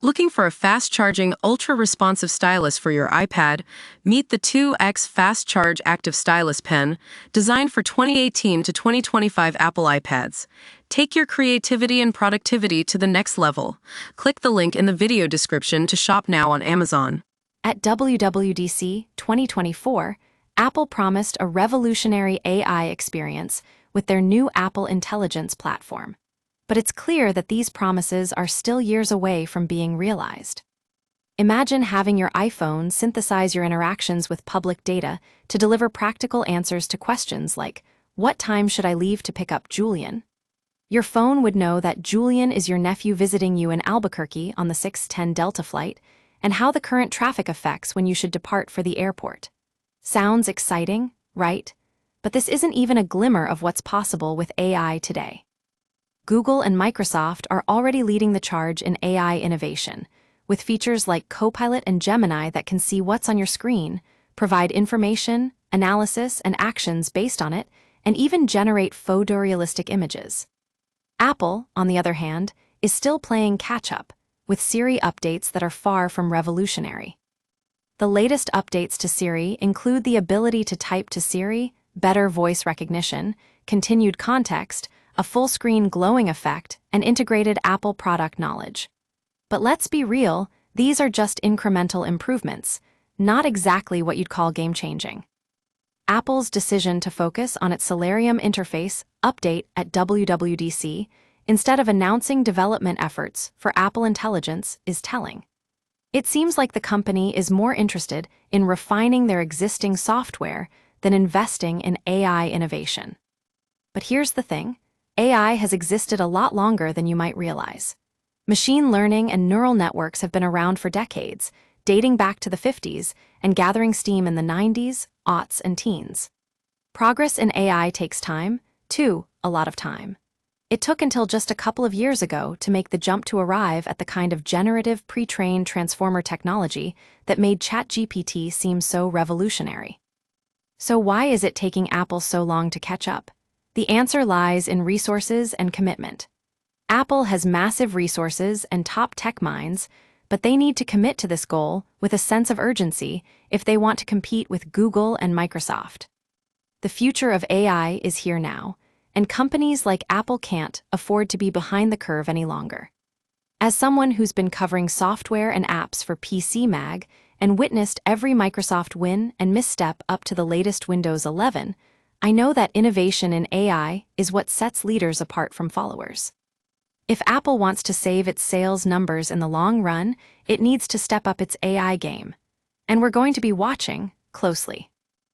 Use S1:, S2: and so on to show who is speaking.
S1: Looking for a fast-charging, ultra-responsive stylus for your iPad? Meet the 2X Fast Charge Active Stylus Pen, designed for 2018 to 2025 Apple iPads. Take your creativity and productivity to the next level. Click the link in the video description to shop now on Amazon.
S2: At WWDC 2024, Apple promised a revolutionary AI experience with their new Apple Intelligence platform. But it's clear that these promises are still years away from being realized. Imagine having your iPhone synthesize your interactions with public data to deliver practical answers to questions like, "What time should I leave to pick up Julian?" Your phone would know that Julian is your nephew visiting you in Albuquerque on the 610 Delta flight, and how the current traffic affects when you should depart for the airport. Sounds exciting, right? But this isn't even a glimmer of what's possible with AI today. Google and Microsoft are already leading the charge in AI innovation, with features like Copilot and Gemini that can see what's on your screen, provide information, analysis, and actions based on it, and even generate photorealistic images. Apple, on the other hand, is still playing catch-up, with Siri updates that are far from revolutionary. The latest updates to Siri include the ability to type to Siri, better voice recognition, continued context, a full-screen glowing effect, and integrated Apple product knowledge. But let's be real, these are just incremental improvements, not exactly what you'd call game-changing. Apple's decision to focus on its Solarium interface update at WWDC instead of announcing development efforts for Apple Intelligence is telling. It seems like the company is more interested in refining their existing software than investing in AI innovation. But here's the thing. AI has existed a lot longer than you might realize. Machine learning and neural networks have been around for decades, dating back to the 50s and gathering steam in the 90s, aughts, and teens. Progress in AI takes time, too, a lot of time. It took until just a couple of years ago to make the jump to arrive at the kind of generative pre-trained transformer technology that made ChatGPT seem so revolutionary. So why is it taking Apple so long to catch up? The answer lies in resources and commitment. Apple has massive resources and top tech minds, but they need to commit to this goal with a sense of urgency if they want to compete with Google and Microsoft. The future of AI is here now, and companies like Apple can't afford to be behind the curve any longer. As someone who's been covering software and apps for PC Mag and witnessed every Microsoft win and misstep up to the latest Windows 11, I know that innovation in AI is what sets leaders apart from followers. If Apple wants to save its sales numbers in the long run, it needs to step up its AI game. And we're going to be watching closely.